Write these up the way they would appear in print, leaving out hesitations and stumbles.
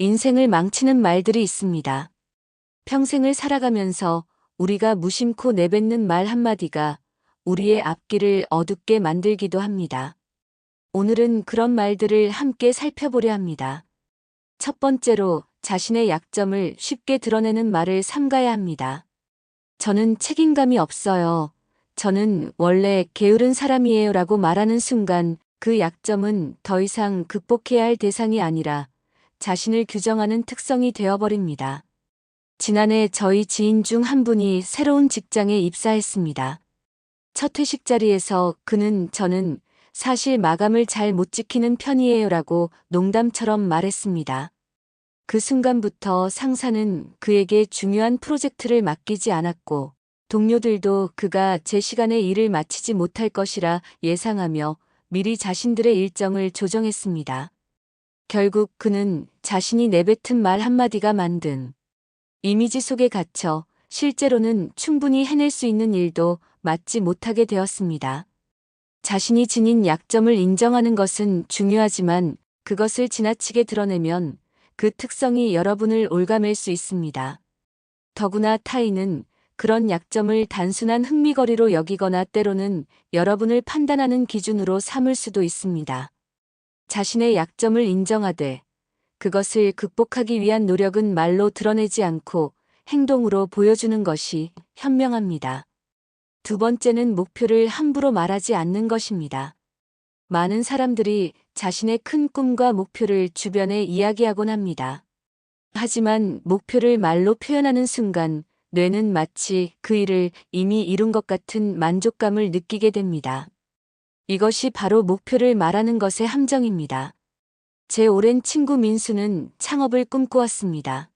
인생을 망치는 말들이 있습니다. 평생을 살아가면서 우리가 무심코 내뱉는 말 한마디가 우리의 앞길을 어둡게 만들기도 합니다. 오늘은 그런 말들을 함께 살펴보려 합니다. 첫 번째로 자신의 약점을 쉽게 드러내는 말을 삼가야 합니다. 저는 책임감이 없어요. 저는 원래 게으른 사람이에요 라고 말하는 순간 그 약점은 더 이상 극복해야 할 대상이 아니라 자신을 규정하는 특성이 되어버립니다. 지난해 저희 지인 중 한 분이 새로운 직장에 입사했습니다. 첫 회식 자리에서 저는 사실 마감을 잘 못 지키는 편이에요 라고 농담처럼 말했습니다. 그 순간부터 상사는 그에게 중요한 프로젝트를 맡기지 않았고 동료들도 그가 제 시간에 일을 마치지 못할 것이라 예상하며 미리 자신들의 일정을 조정했습니다. 결국 그는 자신이 내뱉은 말 한마디가 만든 이미지 속에 갇혀 실제로는 충분히 해낼 수 있는 일도 맡지 못하게 되었습니다. 자신이 지닌 약점을 인정하는 것은 중요하지만 그것을 지나치게 드러내면 그 특성이 여러분을 올가맬 수 있습니다. 더구나 타인은 그런 약점을 단순한 흥미거리로 여기거나 때로는 여러분을 판단하는 기준으로 삼을 수도 있습니다. 자신의 약점을 인정하되 그것을 극복하기 위한 노력은 말로 드러내지 않고 행동으로 보여주는 것이 현명합니다. 두 번째는 목표를 함부로 말하지 않는 것입니다. 많은 사람들이 자신의 큰 꿈과 목표를 주변에 이야기하곤 합니다. 하지만 목표를 말로 표현하는 순간 뇌는 마치 그 일을 이미 이룬 것 같은 만족감을 느끼게 됩니다. 이것이 바로 목표를 말하는 것의 함정입니다. 제 오랜 친구 민수는 창업을 꿈꾸었습니다.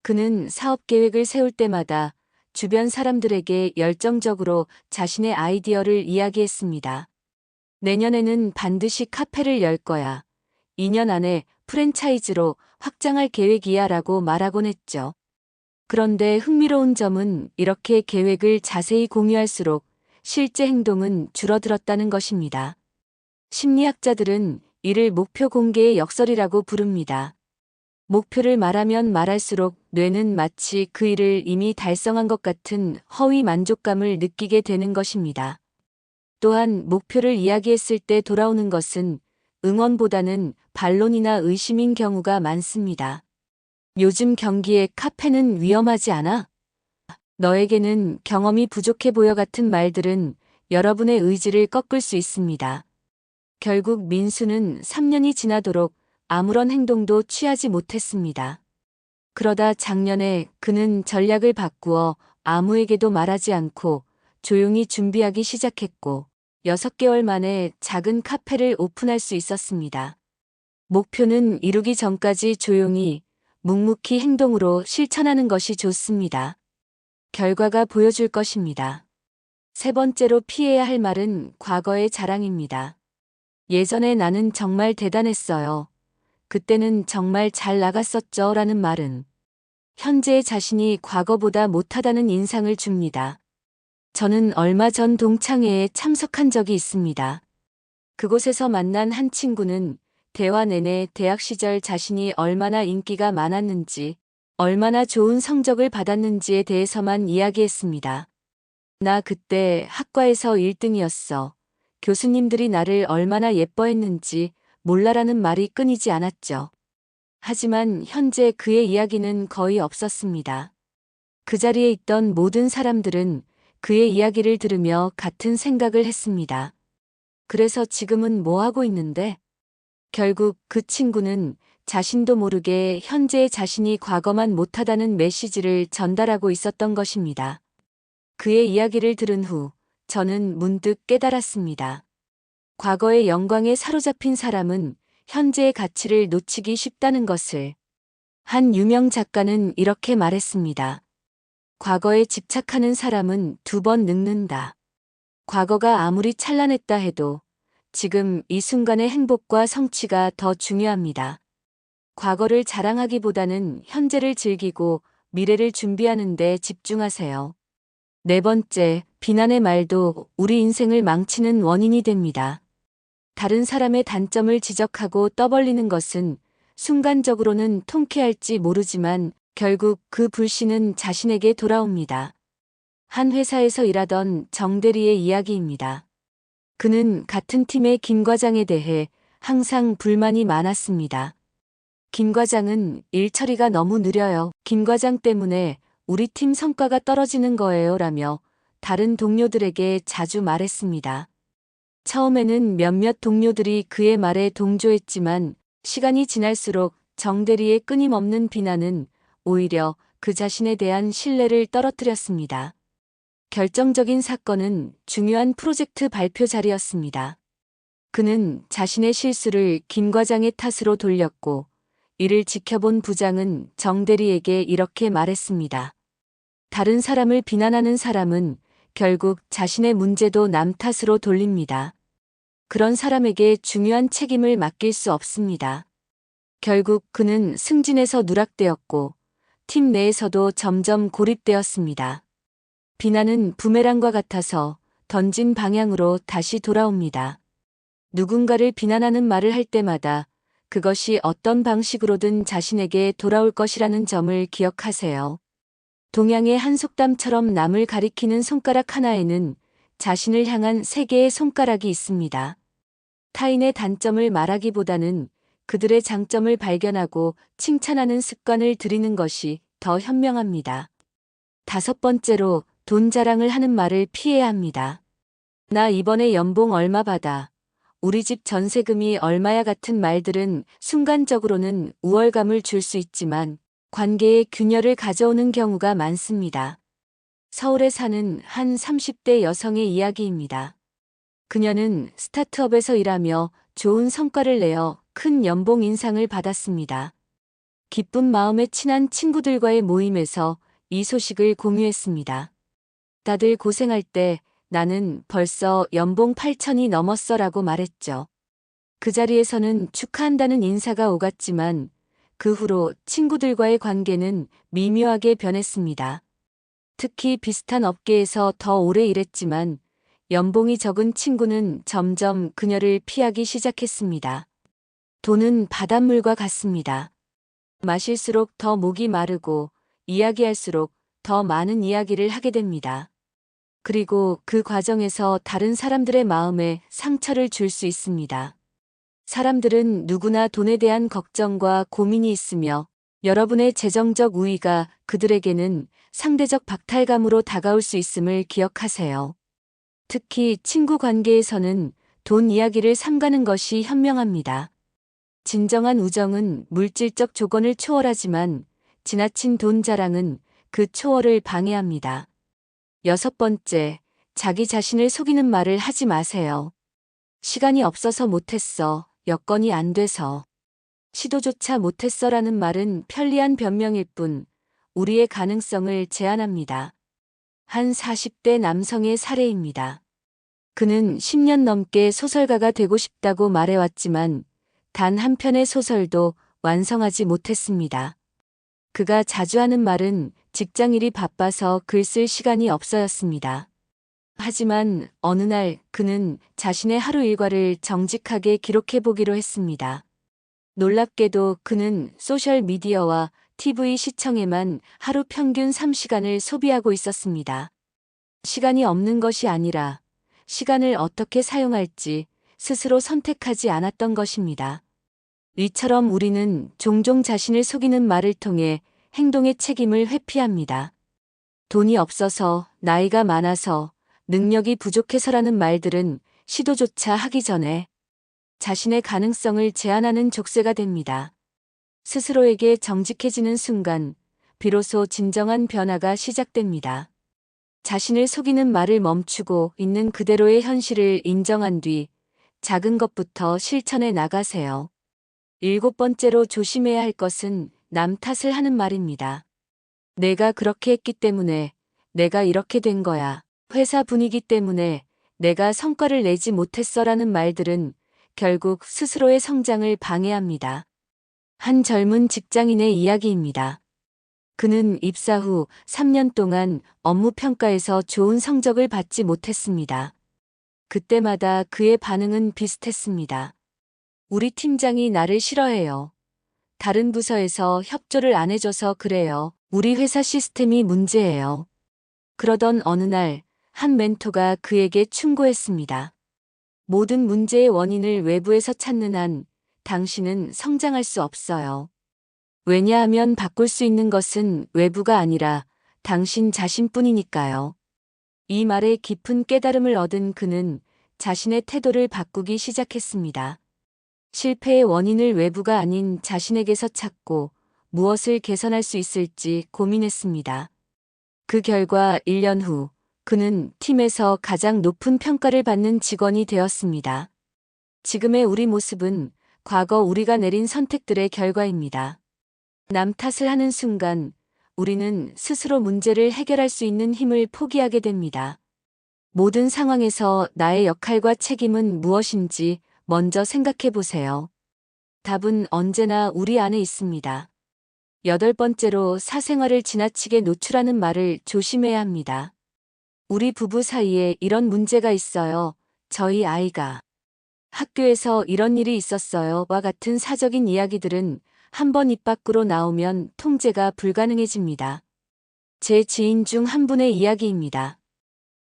그는 사업 계획을 세울 때마다 주변 사람들에게 열정적으로 자신의 아이디어를 이야기했습니다. 내년에는 반드시 카페를 열 거야. 2년 안에 프랜차이즈로 확장할 계획이야 라고 말하곤 했죠. 그런데 흥미로운 점은 이렇게 계획을 자세히 공유할수록 실제 행동은 줄어들었다는 것입니다. 심리학자들은 이를 목표 공개의 역설이라고 부릅니다. 목표를 말하면 말할수록 뇌는 마치 그 일을 이미 달성한 것 같은 허위 만족감을 느끼게 되는 것입니다. 또한 목표를 이야기했을 때 돌아오는 것은 응원보다는 반론이나 의심인 경우가 많습니다. 요즘 경기에 카페는 위험하지 않아? 너에게는 경험이 부족해 보여 같은 말들은 여러분의 의지를 꺾을 수 있습니다. 결국 민수는 3년이 지나도록 아무런 행동도 취하지 못했습니다. 그러다 작년에 그는 전략을 바꾸어 아무에게도 말하지 않고 조용히 준비하기 시작했고 6개월 만에 작은 카페를 오픈할 수 있었습니다. 목표는 이루기 전까지 조용히 묵묵히 행동으로 실천하는 것이 좋습니다. 결과가 보여줄 것입니다. 세 번째로 피해야 할 말은 과거의 자랑입니다. 예전에 나는 정말 대단했어요. 그때는 정말 잘 나갔었죠 라는 말은 현재의 자신이 과거보다 못하다는 인상을 줍니다. 저는 얼마 전 동창회에 참석한 적이 있습니다. 그곳에서 만난 한 친구는 대화 내내 대학 시절 자신이 얼마나 인기가 많았는지, 얼마나 좋은 성적을 받았는지에 대해서만 이야기했습니다. 나 그때 학과에서 1등이었어. 교수님들이 나를 얼마나 예뻐했는지 몰라라는 말이 끊이지 않았죠. 하지만 현재 그의 이야기는 거의 없었습니다. 그 자리에 있던 모든 사람들은 그의 이야기를 들으며 같은 생각을 했습니다. 그래서 지금은 뭐 하고 있는데? 결국 그 친구는 자신도 모르게 현재의 자신이 과거만 못하다는 메시지를 전달하고 있었던 것입니다. 그의 이야기를 들은 후 저는 문득 깨달았습니다. 과거의 영광에 사로잡힌 사람은 현재의 가치를 놓치기 쉽다는 것을. 한 유명 작가는 이렇게 말했습니다. 과거에 집착하는 사람은 2번 늙는다. 과거가 아무리 찬란했다 해도 지금 이 순간의 행복과 성취가 더 중요합니다. 과거를 자랑하기보다는 현재를 즐기고 미래를 준비하는 데 집중하세요. 네 번째, 비난의 말도 우리 인생을 망치는 원인이 됩니다. 다른 사람의 단점을 지적하고 떠벌리는 것은 순간적으로는 통쾌할지 모르지만 결국 그 불씨는 자신에게 돌아옵니다. 한 회사에서 일하던 정 대리의 이야기입니다. 그는 같은 팀의 김 과장에 대해 항상 불만이 많았습니다. 김 과장은 일 처리가 너무 느려요. 김 과장 때문에 우리 팀 성과가 떨어지는 거예요. 라며 다른 동료들에게 자주 말했습니다. 처음에는 몇몇 동료들이 그의 말에 동조했지만 시간이 지날수록 정 대리의 끊임없는 비난은 오히려 그 자신에 대한 신뢰를 떨어뜨렸습니다. 결정적인 사건은 중요한 프로젝트 발표 자리였습니다. 그는 자신의 실수를 김 과장의 탓으로 돌렸고 이를 지켜본 부장은 정 대리에게 이렇게 말했습니다. 다른 사람을 비난하는 사람은 결국 자신의 문제도 남 탓으로 돌립니다. 그런 사람에게 중요한 책임을 맡길 수 없습니다. 결국 그는 승진에서 누락되었고 팀 내에서도 점점 고립되었습니다. 비난은 부메랑과 같아서 던진 방향으로 다시 돌아옵니다. 누군가를 비난하는 말을 할 때마다 그것이 어떤 방식으로든 자신에게 돌아올 것이라는 점을 기억하세요. 동양의 한 속담처럼 남을 가리키는 손가락 하나에는 자신을 향한 3개의 손가락이 있습니다. 타인의 단점을 말하기보다는 그들의 장점을 발견하고 칭찬하는 습관을 들이는 것이 더 현명합니다. 5번째로 돈 자랑을 하는 말을 피해야 합니다. 나 이번에 연봉 얼마 받아. 우리 집 전세금이 얼마야 같은 말들은 순간적으로는 우월감을 줄 수 있지만 관계에 균열을 가져오는 경우가 많습니다. 서울에 사는 한 30대 여성의 이야기입니다. 그녀는 스타트업에서 일하며 좋은 성과를 내어 큰 연봉 인상을 받았습니다. 기쁜 마음에 친한 친구들과의 모임에서 이 소식을 공유했습니다. 다들 고생할 때 나는 벌써 연봉 8천이 넘었어라고 말했죠. 그 자리에서는 축하한다는 인사가 오갔지만 그 후로 친구들과의 관계는 미묘하게 변했습니다. 특히 비슷한 업계에서 더 오래 일했지만 연봉이 적은 친구는 점점 그녀를 피하기 시작했습니다. 돈은 바닷물과 같습니다. 마실수록 더 목이 마르고 이야기할수록 더 많은 이야기를 하게 됩니다. 그리고 그 과정에서 다른 사람들의 마음에 상처를 줄 수 있습니다. 사람들은 누구나 돈에 대한 걱정과 고민이 있으며 여러분의 재정적 우위가 그들에게는 상대적 박탈감으로 다가올 수 있음을 기억하세요. 특히 친구 관계에서는 돈 이야기를 삼가는 것이 현명합니다. 진정한 우정은 물질적 조건을 초월하지만 지나친 돈 자랑은 그 초월을 방해합니다. 6번째, 자기 자신을 속이는 말을 하지 마세요. 시간이 없어서 못했어. 여건이 안 돼서. 시도조차 못했어라는 말은 편리한 변명일 뿐 우리의 가능성을 제한합니다. 한 40대 남성의 사례입니다. 그는 10년 넘게 소설가가 되고 싶다고 말해왔지만 단 한 편의 소설도 완성하지 못했습니다. 그가 자주 하는 말은 직장일이 바빠서 글 쓸 시간이 없어였습니다. 하지만 어느 날 그는 자신의 하루 일과를 정직하게 기록해보기로 했습니다. 놀랍게도 그는 소셜미디어와 TV 시청에만 하루 평균 3시간을 소비하고 있었습니다. 시간이 없는 것이 아니라 시간을 어떻게 사용할지 스스로 선택하지 않았던 것입니다. 이처럼 우리는 종종 자신을 속이는 말을 통해 행동의 책임을 회피합니다. 돈이 없어서, 나이가 많아서, 능력이 부족해서라는 말들은 시도조차 하기 전에 자신의 가능성을 제한하는 족쇄가 됩니다. 스스로에게 정직해지는 순간 비로소 진정한 변화가 시작됩니다. 자신을 속이는 말을 멈추고 있는 그대로의 현실을 인정한 뒤 작은 것부터 실천해 나가세요. 7번째로 조심해야 할 것은 남 탓을 하는 말입니다. 내가 그렇게 했기 때문에 내가 이렇게 된 거야. 회사 분위기 때문에 내가 성과를 내지 못했어라는 말들은 결국 스스로의 성장을 방해합니다. 한 젊은 직장인의 이야기입니다. 그는 입사 후 3년 동안 업무 평가에서 좋은 성적을 받지 못했습니다. 그때마다 그의 반응은 비슷했습니다. 우리 팀장이 나를 싫어해요. 다른 부서에서 협조를 안 해줘서 그래요. 우리 회사 시스템이 문제예요. 그러던 어느 날, 한 멘토가 그에게 충고했습니다. 모든 문제의 원인을 외부에서 찾는 한 당신은 성장할 수 없어요. 왜냐하면 바꿀 수 있는 것은 외부가 아니라 당신 자신뿐이니까요. 이 말에 깊은 깨달음을 얻은 그는 자신의 태도를 바꾸기 시작했습니다. 실패의 원인을 외부가 아닌 자신에게서 찾고 무엇을 개선할 수 있을지 고민했습니다. 그 결과 1년 후 그는 팀에서 가장 높은 평가를 받는 직원이 되었습니다. 지금의 우리 모습은 과거 우리가 내린 선택들의 결과입니다. 남 탓을 하는 순간 우리는 스스로 문제를 해결할 수 있는 힘을 포기하게 됩니다. 모든 상황에서 나의 역할과 책임은 무엇인지 먼저 생각해 보세요. 답은 언제나 우리 안에 있습니다. 8번째로 사생활을 지나치게 노출하는 말을 조심해야 합니다. 우리 부부 사이에 이런 문제가 있어요. 저희 아이가 학교에서 이런 일이 있었어요.와 같은 사적인 이야기들은 한 번 입 밖으로 나오면 통제가 불가능해집니다. 제 지인 중 한 분의 이야기입니다.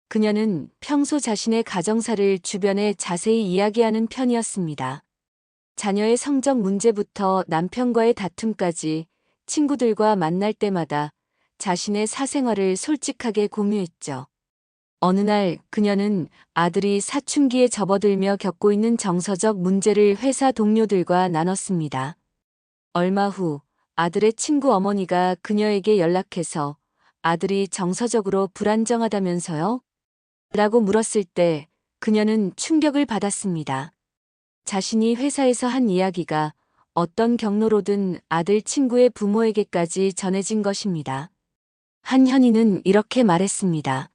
그녀는 평소 자신의 가정사를 주변에 자세히 이야기하는 편이었습니다. 자녀의 성적 문제부터 남편과의 다툼까지 친구들과 만날 때마다 자신의 사생활을 솔직하게 공유했죠. 어느 날 그녀는 아들이 사춘기에 접어들며 겪고 있는 정서적 문제를 회사 동료들과 나눴습니다. 얼마 후 아들의 친구 어머니가 그녀에게 연락해서 아들이 정서적으로 불안정하다면서요? 라고 물었을 때 그녀는 충격을 받았습니다. 자신이 회사에서 한 이야기가 어떤 경로로든 아들 친구의 부모에게까지 전해진 것입니다. 한 현인은 이렇게 말했습니다.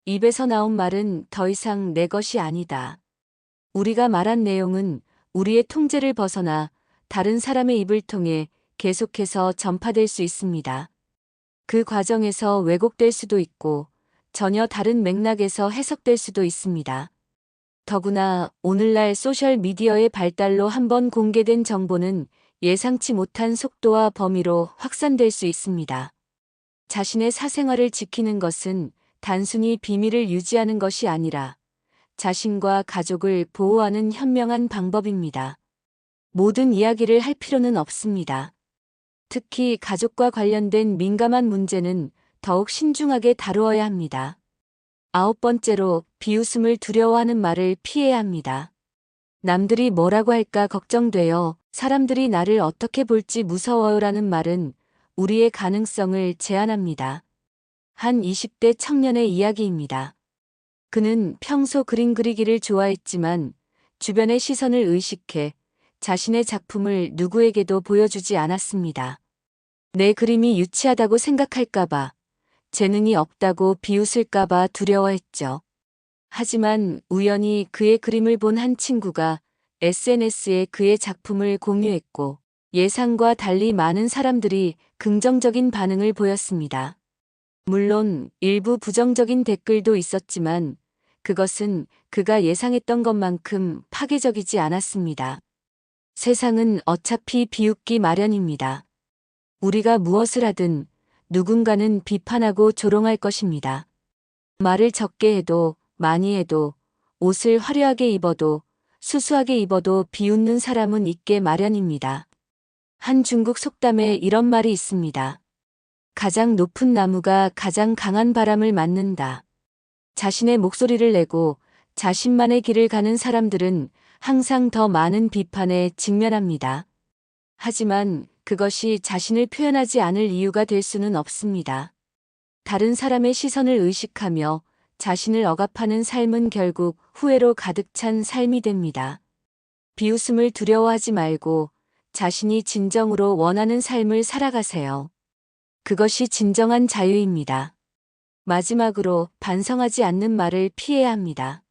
입에서 나온 말은 더 이상 내 것이 아니다. 우리가 말한 내용은 우리의 통제를 벗어나 다른 사람의 입을 통해 계속해서 전파될 수 있습니다. 그 과정에서 왜곡될 수도 있고 전혀 다른 맥락에서 해석될 수도 있습니다. 더구나 오늘날 소셜미디어의 발달로 한번 공개된 정보는 예상치 못한 속도와 범위로 확산될 수 있습니다. 자신의 사생활을 지키는 것은 단순히 비밀을 유지하는 것이 아니라 자신과 가족을 보호하는 현명한 방법입니다. 모든 이야기를 할 필요는 없습니다. 특히 가족과 관련된 민감한 문제는 더욱 신중하게 다루어야 합니다. 9번째로 비웃음을 두려워하는 말을 피해야 합니다. 남들이 뭐라고 할까 걱정돼요. 사람들이 나를 어떻게 볼지 무서워요라는 말은 우리의 가능성을 제한합니다. 한 20대 청년의 이야기입니다. 그는 평소 그림 그리기를 좋아했지만 주변의 시선을 의식해 자신의 작품을 누구에게도 보여주지 않았습니다. 내 그림이 유치하다고 생각할까봐, 재능이 없다고 비웃을까봐 두려워했죠. 하지만 우연히 그의 그림을 본 한 친구가 SNS에 그의 작품을 공유했고 예상과 달리 많은 사람들이 긍정적인 반응을 보였습니다. 물론 일부 부정적인 댓글도 있었지만 그것은 그가 예상했던 것만큼 파괴적이지 않았습니다. 세상은 어차피 비웃기 마련입니다. 우리가 무엇을 하든 누군가는 비판하고 조롱할 것입니다. 말을 적게 해도 많이 해도 옷을 화려하게 입어도 수수하게 입어도 비웃는 사람은 있게 마련입니다. 한 중국 속담에 이런 말이 있습니다. 가장 높은 나무가 가장 강한 바람을 맞는다. 자신의 목소리를 내고 자신만의 길을 가는 사람들은 항상 더 많은 비판에 직면합니다. 하지만 그것이 자신을 표현하지 않을 이유가 될 수는 없습니다. 다른 사람의 시선을 의식하며 자신을 억압하는 삶은 결국 후회로 가득 찬 삶이 됩니다. 비웃음을 두려워하지 말고 자신이 진정으로 원하는 삶을 살아가세요. 그것이 진정한 자유입니다. 마지막으로 반성하지 않는 말을 피해야 합니다.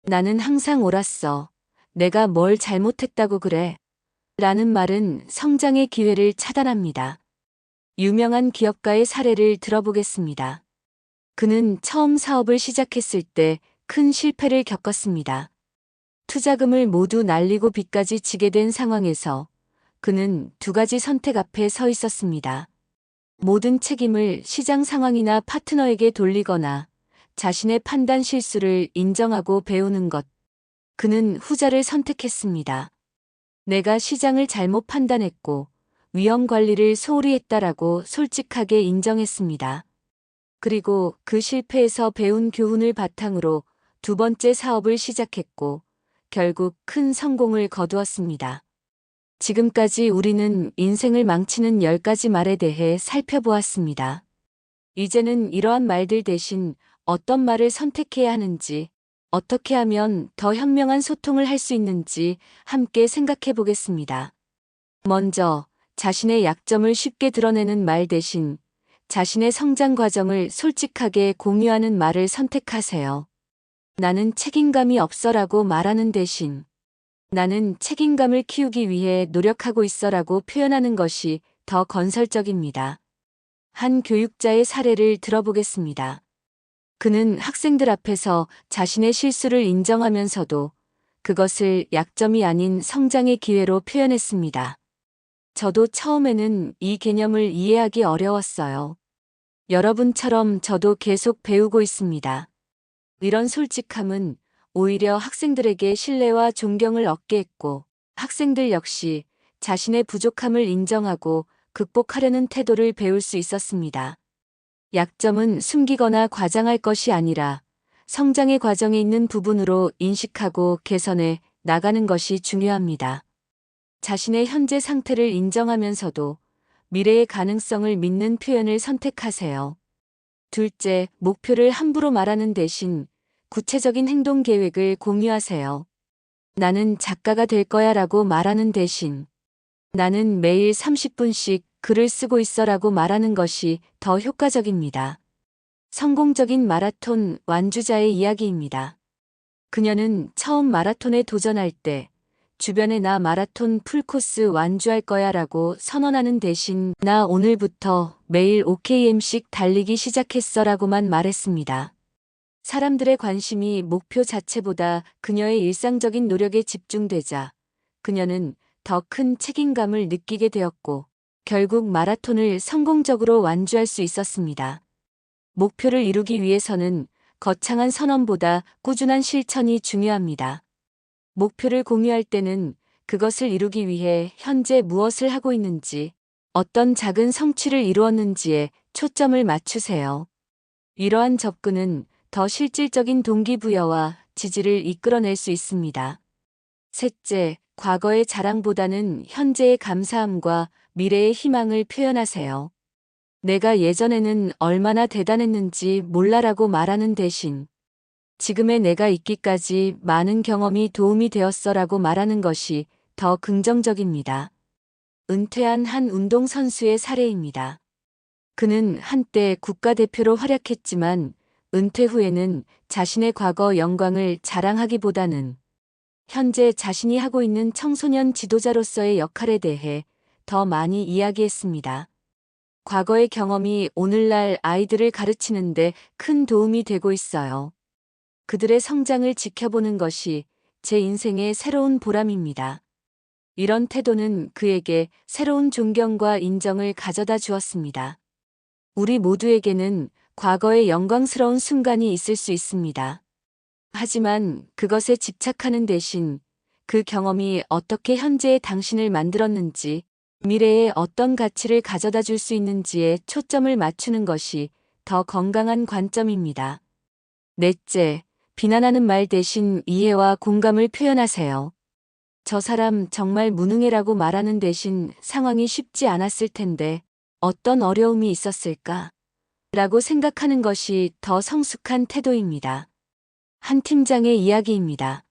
나는 항상 옳았어. 내가 뭘 잘못했다고 그래. 라는 말은 성장의 기회를 차단합니다. 유명한 기업가의 사례를 들어보겠습니다. 그는 처음 사업을 시작했을 때 큰 실패를 겪었습니다. 투자금을 모두 날리고 빚까지 지게 된 상황에서 그는 두 가지 선택 앞에 서 있었습니다. 모든 책임을 시장 상황이나 파트너에게 돌리거나 자신의 판단 실수를 인정하고 배우는 것. 그는 후자를 선택했습니다. 내가 시장을 잘못 판단했고 위험 관리를 소홀히 했다라고 솔직하게 인정했습니다. 그리고 그 실패에서 배운 교훈을 바탕으로 두 번째 사업을 시작했고 결국 큰 성공을 거두었습니다. 지금까지 우리는 인생을 망치는 10가지 말에 대해 살펴보았습니다. 이제는 이러한 말들 대신 어떤 말을 선택해야 하는지, 어떻게 하면 더 현명한 소통을 할 수 있는지 함께 생각해 보겠습니다. 먼저, 자신의 약점을 쉽게 드러내는 말 대신 자신의 성장 과정을 솔직하게 공유하는 말을 선택하세요. 나는 책임감이 없어라고 말하는 대신 나는 책임감을 키우기 위해 노력하고 있어라고 표현하는 것이 더 건설적입니다. 한 교육자의 사례를 들어보겠습니다. 그는 학생들 앞에서 자신의 실수를 인정하면서도 그것을 약점이 아닌 성장의 기회로 표현했습니다. 저도 처음에는 이 개념을 이해하기 어려웠어요. 여러분처럼 저도 계속 배우고 있습니다. 이런 솔직함은 오히려 학생들에게 신뢰와 존경을 얻게 했고, 학생들 역시 자신의 부족함을 인정하고 극복하려는 태도를 배울 수 있었습니다. 약점은 숨기거나 과장할 것이 아니라 성장의 과정에 있는 부분으로 인식하고 개선해 나가는 것이 중요합니다. 자신의 현재 상태를 인정하면서도 미래의 가능성을 믿는 표현을 선택하세요. 둘째, 목표를 함부로 말하는 대신 구체적인 행동 계획을 공유하세요. 나는 작가가 될 거야 라고 말하는 대신 나는 매일 30분씩 글을 쓰고 있어라고 말하는 것이 더 효과적입니다. 성공적인 마라톤 완주자의 이야기입니다. 그녀는 처음 마라톤에 도전할 때 주변에 나 마라톤 풀코스 완주할 거야 라고 선언하는 대신 나 오늘부터 매일 5km씩 달리기 시작했어 라고만 말했습니다. 사람들의 관심이 목표 자체보다 그녀의 일상적인 노력에 집중되자 그녀는 더 큰 책임감을 느끼게 되었고 결국 마라톤을 성공적으로 완주할 수 있었습니다. 목표를 이루기 위해서는 거창한 선언보다 꾸준한 실천이 중요합니다. 목표를 공유할 때는 그것을 이루기 위해 현재 무엇을 하고 있는지, 어떤 작은 성취를 이루었는지에 초점을 맞추세요. 이러한 접근은 더 실질적인 동기부여와 지지를 이끌어낼 수 있습니다. 셋째, 과거의 자랑보다는 현재의 감사함과 미래의 희망을 표현하세요. 내가 예전에는 얼마나 대단했는지 몰라라고 말하는 대신 지금의 내가 있기까지 많은 경험이 도움이 되었어라고 말하는 것이 더 긍정적입니다. 은퇴한 한 운동선수의 사례입니다. 그는 한때 국가대표로 활약했지만 은퇴 후에는 자신의 과거 영광을 자랑하기보다는 현재 자신이 하고 있는 청소년 지도자로서의 역할에 대해 더 많이 이야기했습니다. 과거의 경험이 오늘날 아이들을 가르치는데 큰 도움이 되고 있어요. 그들의 성장을 지켜보는 것이 제 인생의 새로운 보람입니다. 이런 태도는 그에게 새로운 존경과 인정을 가져다 주었습니다. 우리 모두에게는 과거의 영광스러운 순간이 있을 수 있습니다. 하지만 그것에 집착하는 대신 그 경험이 어떻게 현재의 당신을 만들었는지, 미래에 어떤 가치를 가져다 줄 수 있는지에 초점을 맞추는 것이 더 건강한 관점입니다. 넷째, 비난하는 말 대신 이해와 공감을 표현하세요. 저 사람 정말 무능해라고 말하는 대신 상황이 쉽지 않았을 텐데 어떤 어려움이 있었을까? 라고 생각하는 것이 더 성숙한 태도입니다. 한 팀장의 이야기입니다.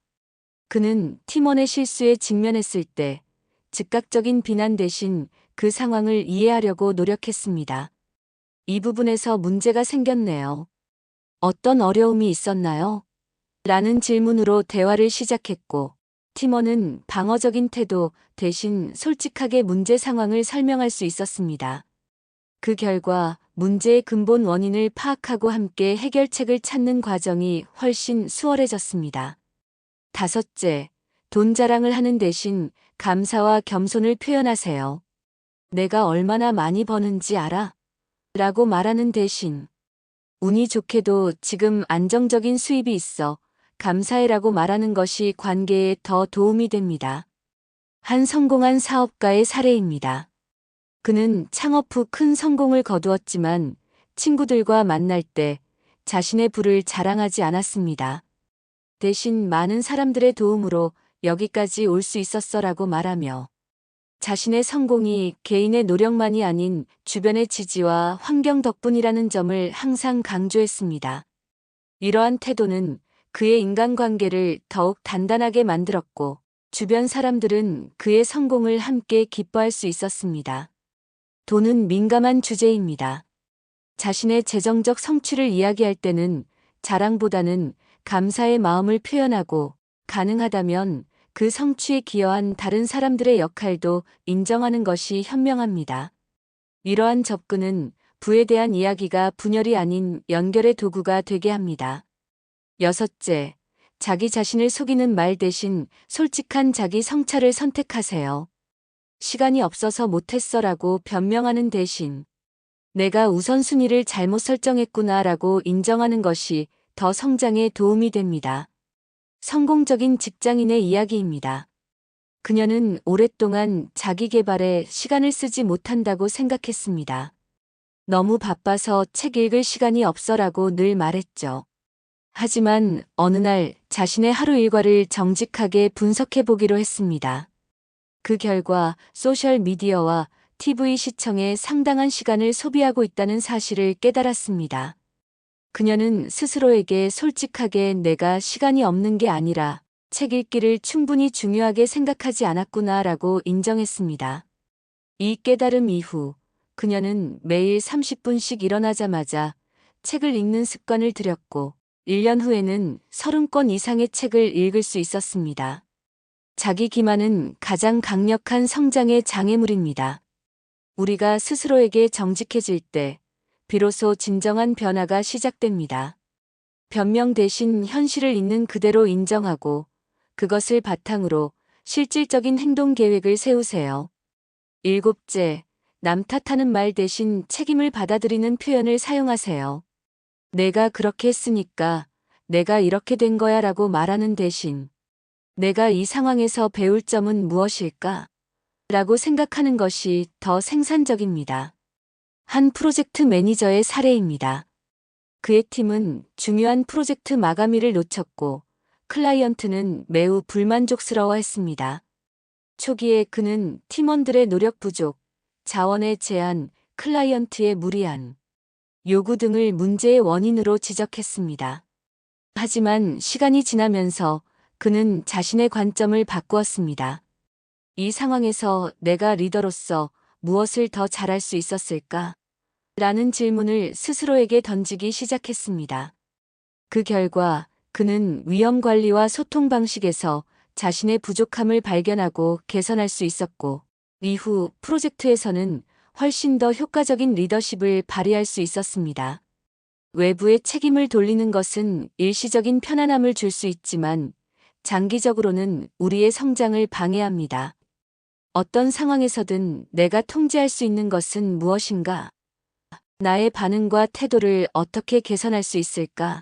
그는 팀원의 실수에 직면했을 때 즉각적인 비난 대신 그 상황을 이해하려고 노력했습니다. 이 부분에서 문제가 생겼네요. 어떤 어려움이 있었나요? 라는 질문으로 대화를 시작했고, 팀원은 방어적인 태도 대신 솔직하게 문제 상황을 설명할 수 있었습니다. 그 결과 문제의 근본 원인을 파악하고 함께 해결책을 찾는 과정이 훨씬 수월해졌습니다. 다섯째, 돈 자랑을 하는 대신 감사와 겸손을 표현하세요. 내가 얼마나 많이 버는지 알아? 라고 말하는 대신 운이 좋게도 지금 안정적인 수입이 있어 감사해라고 말하는 것이 관계에 더 도움이 됩니다. 한 성공한 사업가의 사례입니다. 그는 창업 후 큰 성공을 거두었지만 친구들과 만날 때 자신의 부를 자랑하지 않았습니다. 대신 많은 사람들의 도움으로 여기까지 올 수 있었어라고 말하며 자신의 성공이 개인의 노력만이 아닌 주변의 지지와 환경 덕분이라는 점을 항상 강조했습니다. 이러한 태도는 그의 인간관계를 더욱 단단하게 만들었고 주변 사람들은 그의 성공을 함께 기뻐할 수 있었습니다. 돈은 민감한 주제입니다. 자신의 재정적 성취를 이야기할 때는 자랑보다는 감사의 마음을 표현하고 가능하다면 그 성취에 기여한 다른 사람들의 역할도 인정하는 것이 현명합니다. 이러한 접근은 부에 대한 이야기가 분열이 아닌 연결의 도구가 되게 합니다. 여섯째, 자기 자신을 속이는 말 대신 솔직한 자기 성찰을 선택하세요. 시간이 없어서 못했어라고 변명하는 대신 내가 우선순위를 잘못 설정했구나라고 인정하는 것이 더 성장에 도움이 됩니다. 성공적인 직장인의 이야기입니다. 그녀는 오랫동안 자기 개발에 시간을 쓰지 못한다고 생각했습니다. 너무 바빠서 책 읽을 시간이 없어라고 늘 말했죠. 하지만 어느 날 자신의 하루 일과를 정직하게 분석해 보기로 했습니다. 그 결과 소셜미디어와 TV 시청에 상당한 시간을 소비하고 있다는 사실을 깨달았습니다. 그녀는 스스로에게 솔직하게 내가 시간이 없는 게 아니라 책 읽기를 충분히 중요하게 생각하지 않았구나라고 인정했습니다. 이 깨달음 이후 그녀는 매일 30분씩 일어나자마자 책을 읽는 습관을 들였고 1년 후에는 30권 이상의 책을 읽을 수 있었습니다. 자기 기만은 가장 강력한 성장의 장애물입니다. 우리가 스스로에게 정직해질 때 비로소 진정한 변화가 시작됩니다. 변명 대신 현실을 있는 그대로 인정하고 그것을 바탕으로 실질적인 행동 계획을 세우세요. 일곱째, 남 탓하는 말 대신 책임을 받아들이는 표현을 사용하세요. 내가 그렇게 했으니까 내가 이렇게 된 거야 라고 말하는 대신 내가 이 상황에서 배울 점은 무엇일까? 라고 생각하는 것이 더 생산적입니다. 한 프로젝트 매니저의 사례입니다. 그의 팀은 중요한 프로젝트 마감일을 놓쳤고 클라이언트는 매우 불만족스러워했습니다. 초기에 그는 팀원들의 노력 부족, 자원의 제한, 클라이언트의 무리한 요구 등을 문제의 원인으로 지적했습니다. 하지만 시간이 지나면서 그는 자신의 관점을 바꾸었습니다. 이 상황에서 내가 리더로서 무엇을 더 잘할 수 있었을까? 라는 질문을 스스로에게 던지기 시작했습니다. 그 결과 그는 위험 관리와 소통 방식에서 자신의 부족함을 발견하고 개선할 수 있었고, 이후 프로젝트에서는 훨씬 더 효과적인 리더십을 발휘할 수 있었습니다. 외부의 책임을 돌리는 것은 일시적인 편안함을 줄 수 있지만 장기적으로는 우리의 성장을 방해합니다. 어떤 상황에서든 내가 통제할 수 있는 것은 무엇인가? 나의 반응과 태도를 어떻게 개선할 수 있을까?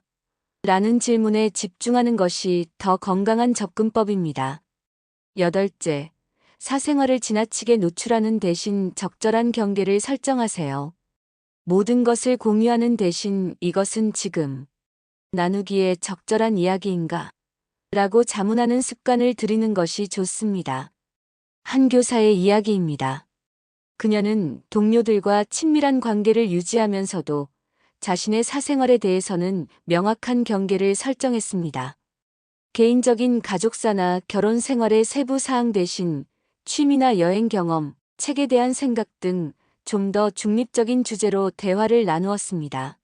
라는 질문에 집중하는 것이 더 건강한 접근법입니다. 여덟째, 사생활을 지나치게 노출하는 대신 적절한 경계를 설정하세요. 모든 것을 공유하는 대신 이것은 지금 나누기에 적절한 이야기인가? 라고 자문하는 습관을 들이는 것이 좋습니다. 한 교사의 이야기입니다. 그녀는 동료들과 친밀한 관계를 유지하면서도 자신의 사생활에 대해서는 명확한 경계를 설정했습니다. 개인적인 가족사나 결혼 생활의 세부 사항 대신 취미나 여행 경험, 책에 대한 생각 등 좀 더 중립적인 주제로 대화를 나누었습니다.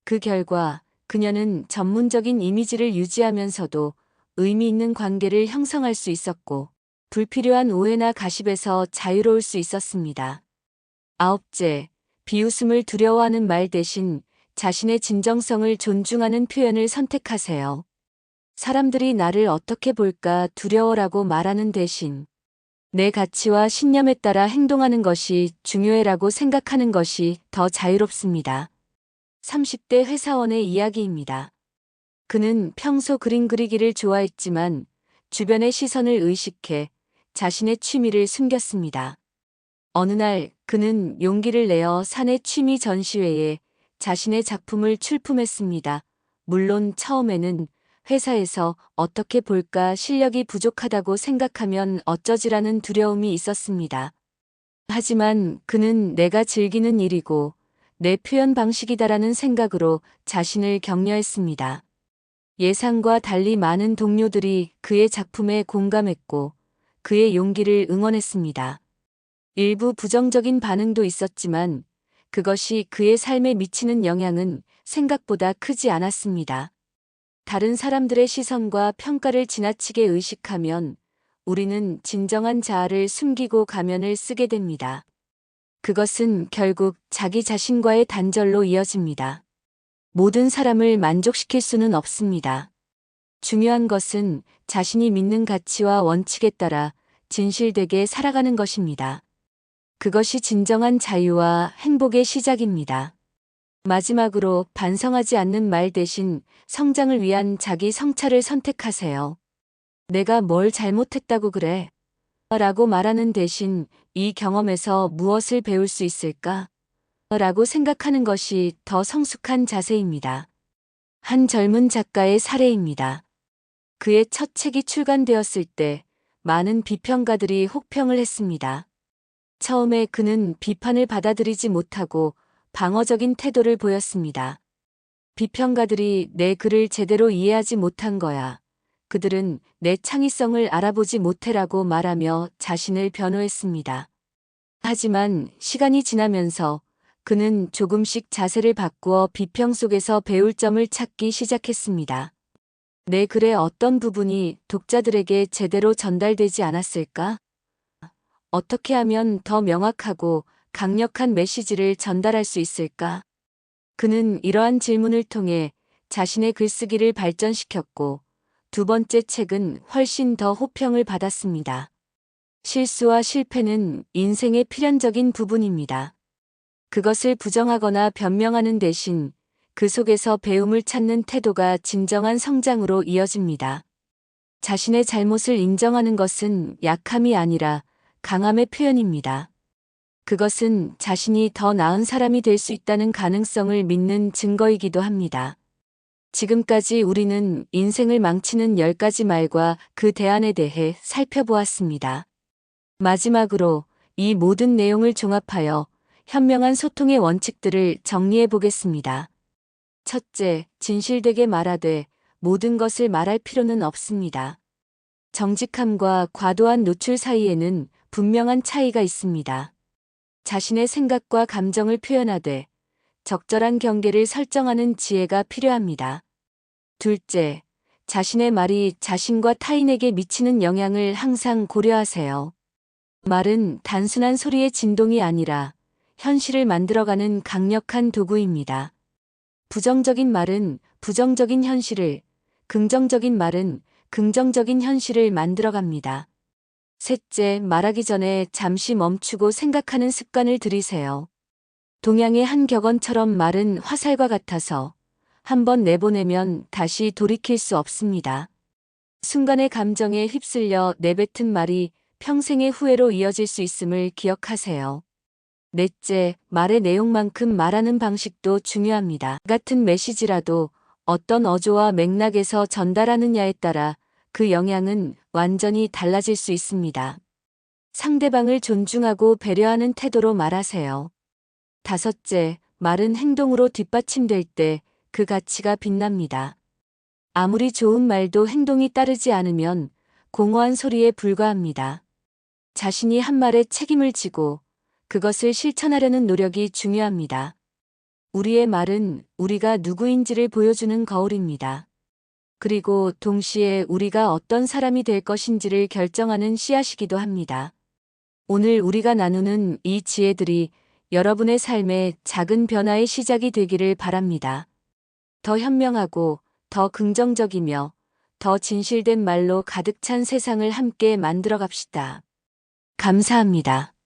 그 결과 그녀는 전문적인 이미지를 유지하면서도 의미 있는 관계를 형성할 수 있었고, 불필요한 오해나 가십에서 자유로울 수 있었습니다. 아홉째, 비웃음을 두려워하는 말 대신 자신의 진정성을 존중하는 표현을 선택하세요. 사람들이 나를 어떻게 볼까 두려워라고 말하는 대신 내 가치와 신념에 따라 행동하는 것이 중요해라고 생각하는 것이 더 자유롭습니다. 30대 회사원의 이야기입니다. 그는 평소 그림 그리기를 좋아했지만 주변의 시선을 의식해 자신의 취미를 숨겼습니다. 어느 날 그는 용기를 내어 사내 취미 전시회에 자신의 작품을 출품했습니다. 물론 처음에는 회사에서 어떻게 볼까 실력이 부족하다고 생각하면 어쩌지라는 두려움이 있었습니다. 하지만 그는 내가 즐기는 일이고 내 표현 방식이다라는 생각으로 자신을 격려했습니다. 예상과 달리 많은 동료들이 그의 작품에 공감했고 그의 용기를 응원했습니다. 일부 부정적인 반응도 있었지만 그것이 그의 삶에 미치는 영향은 생각보다 크지 않았습니다. 다른 사람들의 시선과 평가를 지나치게 의식하면 우리는 진정한 자아를 숨기고 가면을 쓰게 됩니다. 그것은 결국 자기 자신과의 단절로 이어집니다. 모든 사람을 만족시킬 수는 없습니다. 중요한 것은 자신이 믿는 가치와 원칙에 따라 진실되게 살아가는 것입니다. 그것이 진정한 자유와 행복의 시작입니다. 마지막으로 반성하지 않는 말 대신 성장을 위한 자기 성찰을 선택하세요. 내가 뭘 잘못했다고 그래? 라고 말하는 대신 이 경험에서 무엇을 배울 수 있을까? 라고 생각하는 것이 더 성숙한 자세입니다. 한 젊은 작가의 사례입니다. 그의 첫 책이 출간되었을 때 많은 비평가들이 혹평을 했습니다. 처음에 그는 비판을 받아들이지 못하고 방어적인 태도를 보였습니다. 비평가들이 내 글을 제대로 이해하지 못한 거야. 그들은 내 창의성을 알아보지 못해라고 말하며 자신을 변호했습니다. 하지만 시간이 지나면서 그는 조금씩 자세를 바꾸어 비평 속에서 배울 점을 찾기 시작했습니다. 내 글의 어떤 부분이 독자들에게 제대로 전달되지 않았을까? 어떻게 하면 더 명확하고 강력한 메시지를 전달할 수 있을까? 그는 이러한 질문을 통해 자신의 글쓰기를 발전시켰고 두 번째 책은 훨씬 더 호평을 받았습니다. 실수와 실패는 인생의 필연적인 부분입니다. 그것을 부정하거나 변명하는 대신 그 속에서 배움을 찾는 태도가 진정한 성장으로 이어집니다. 자신의 잘못을 인정하는 것은 약함이 아니라 강함의 표현입니다. 그것은 자신이 더 나은 사람이 될 수 있다는 가능성을 믿는 증거이기도 합니다. 지금까지 우리는 인생을 망치는 10가지 말과 그 대안에 대해 살펴보았습니다. 마지막으로 이 모든 내용을 종합하여 현명한 소통의 원칙들을 정리해 보겠습니다. 첫째, 진실되게 말하되 모든 것을 말할 필요는 없습니다. 정직함과 과도한 노출 사이에는 분명한 차이가 있습니다. 자신의 생각과 감정을 표현하되 적절한 경계를 설정하는 지혜가 필요합니다. 둘째, 자신의 말이 자신과 타인에게 미치는 영향을 항상 고려하세요. 말은 단순한 소리의 진동이 아니라 현실을 만들어가는 강력한 도구입니다. 부정적인 말은 부정적인 현실을, 긍정적인 말은 긍정적인 현실을 만들어갑니다. 셋째, 말하기 전에 잠시 멈추고 생각하는 습관을 들이세요. 동양의 한 격언처럼 말은 화살과 같아서 한번 내보내면 다시 돌이킬 수 없습니다. 순간의 감정에 휩쓸려 내뱉은 말이 평생의 후회로 이어질 수 있음을 기억하세요. 넷째, 말의 내용만큼 말하는 방식도 중요합니다. 같은 메시지라도 어떤 어조와 맥락에서 전달하느냐에 따라 그 영향은 완전히 달라질 수 있습니다. 상대방을 존중하고 배려하는 태도로 말하세요. 다섯째, 말은 행동으로 뒷받침될 때 그 가치가 빛납니다. 아무리 좋은 말도 행동이 따르지 않으면 공허한 소리에 불과합니다. 자신이 한 말에 책임을 지고 그것을 실천하려는 노력이 중요합니다. 우리의 말은 우리가 누구인지를 보여주는 거울입니다. 그리고 동시에 우리가 어떤 사람이 될 것인지를 결정하는 씨앗이기도 합니다. 오늘 우리가 나누는 이 지혜들이 여러분의 삶의 작은 변화의 시작이 되기를 바랍니다. 더 현명하고 더 긍정적이며 더 진실된 말로 가득 찬 세상을 함께 만들어 갑시다. 감사합니다.